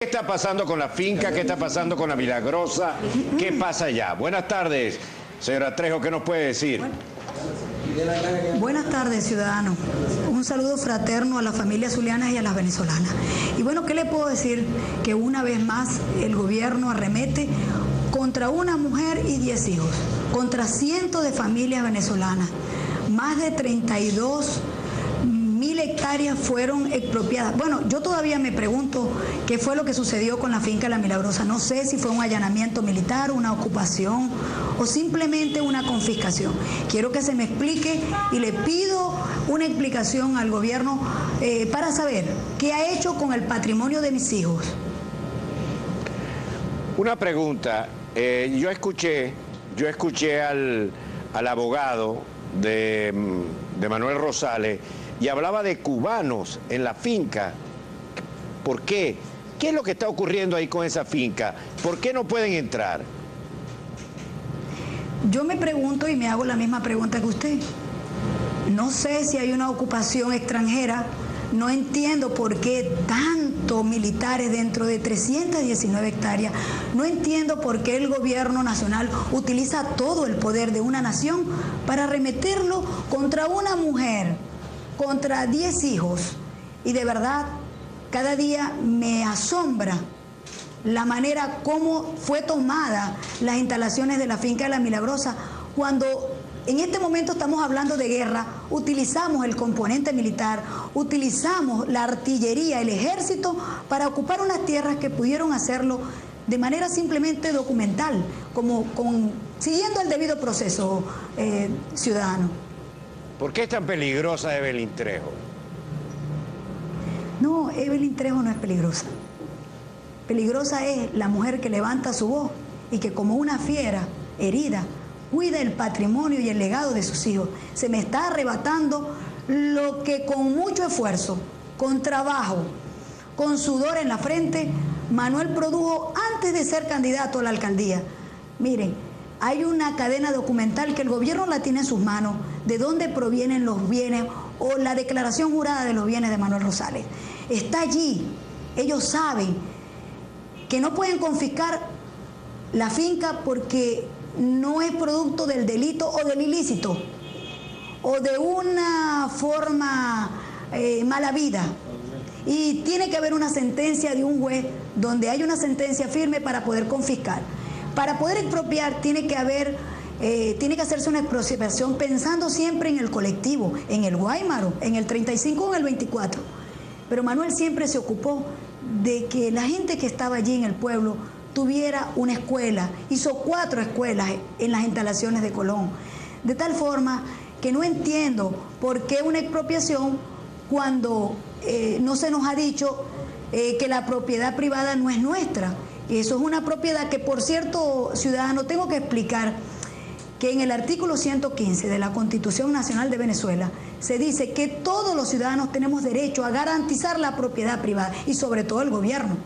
¿Qué está pasando con la finca? ¿Qué está pasando con la Milagrosa? ¿Qué pasa allá? Buenas tardes, señora Trejo, ¿qué nos puede decir? Buenas tardes, ciudadanos. Un saludo fraterno a las familias zulianas y a las venezolanas. Y bueno, ¿qué le puedo decir? Que una vez más el gobierno arremete contra una mujer y 10 hijos, contra cientos de familias venezolanas. Más de 32.000 hectáreas fueron expropiadas. Bueno, yo todavía me pregunto qué fue lo que sucedió con la finca La Milagrosa. No sé si fue un allanamiento militar, una ocupación o simplemente una confiscación. Quiero que se me explique y le pido una explicación al gobierno para saber qué ha hecho con el patrimonio de mis hijos. Una pregunta. Yo escuché al abogado de Manuel Rosales y hablaba de cubanos en la finca. ¿Por qué? ¿Qué es lo que está ocurriendo ahí con esa finca? ¿Por qué no pueden entrar? Yo me pregunto y me hago la misma pregunta que usted. No sé si hay una ocupación extranjera. No entiendo por qué tantos militares dentro de 319 hectáreas. No entiendo por qué el gobierno nacional utiliza todo el poder de una nación para arremeterlo contra una mujer, contra 10 hijos. Y de verdad, cada día me asombra la manera como fue tomada las instalaciones de la finca de La Milagrosa, cuando en este momento estamos hablando de guerra, utilizamos el componente militar, utilizamos la artillería, el ejército, para ocupar unas tierras que pudieron hacerlo de manera simplemente documental, siguiendo el debido proceso ciudadano. ¿Por qué es tan peligrosa Evelyn Trejo? No, Evelyn Trejo no es peligrosa. Peligrosa es la mujer que levanta su voz y que como una fiera herida cuida el patrimonio y el legado de sus hijos. Se me está arrebatando lo que con mucho esfuerzo, con trabajo, con sudor en la frente, Manuel produjo antes de ser candidato a la alcaldía. Miren, hay una cadena documental que el gobierno la tiene en sus manos, de dónde provienen los bienes o la declaración jurada de los bienes de Manuel Rosales. Está allí. Ellos saben que no pueden confiscar la finca porque no es producto del delito o del ilícito o de una forma mala vida, y tiene que haber una sentencia de un juez donde hay una sentencia firme para poder confiscar. Para poder expropiar tiene que hacerse una expropiación pensando siempre en el colectivo, en el Guáimaro, en el 35 o en el 24. Pero Manuel siempre se ocupó de que la gente que estaba allí en el pueblo tuviera una escuela. Hizo 4 escuelas en las instalaciones de Colón. De tal forma que no entiendo por qué una expropiación cuando no se nos ha dicho que la propiedad privada no es nuestra. Eso es una propiedad que, por cierto, ciudadano, tengo que explicar que en el artículo 115 de la Constitución Nacional de Venezuela se dice que todos los ciudadanos tenemos derecho a garantizar la propiedad privada y sobre todo el gobierno.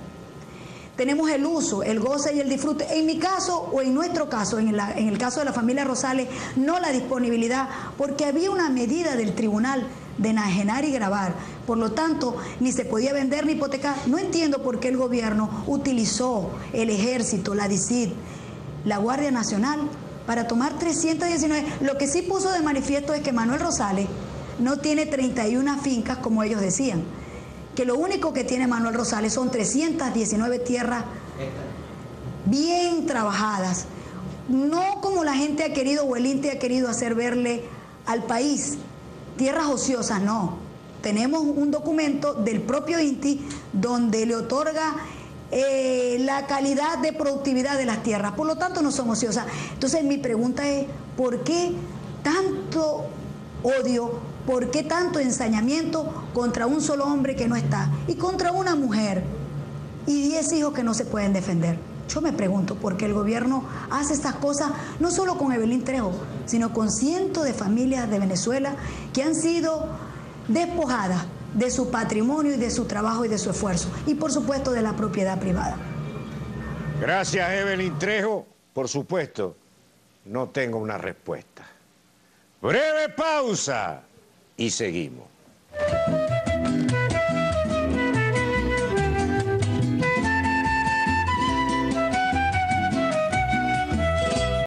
Tenemos el uso, el goce y el disfrute. En mi caso, o en nuestro caso, en el caso de la familia Rosales, no la disponibilidad, porque había una medida del tribunal de enajenar y gravar. Por lo tanto, ni se podía vender ni hipotecar. No entiendo por qué el gobierno utilizó el ejército, la DICID, la Guardia Nacional, para tomar 319. Lo que sí puso de manifiesto es que Manuel Rosales no tiene 31 fincas, como ellos decían, que lo único que tiene Manuel Rosales son 319 tierras bien trabajadas, no como la gente ha querido o el INTE ha querido hacer verle al país, tierras ociosas. No, tenemos un documento del propio INTE donde le otorga la calidad de productividad de las tierras, por lo tanto no son ociosas. Entonces mi pregunta es, ¿por qué tanto odio? ¿Por qué tanto ensañamiento contra un solo hombre que no está y contra una mujer y 10 hijos que no se pueden defender? Yo me pregunto por qué el gobierno hace estas cosas, no solo con Evelyn Trejo, sino con cientos de familias de Venezuela que han sido despojadas de su patrimonio y de su trabajo y de su esfuerzo, y por supuesto de la propiedad privada. Gracias, Evelyn Trejo. Por supuesto, no tengo una respuesta. Breve pausa y seguimos.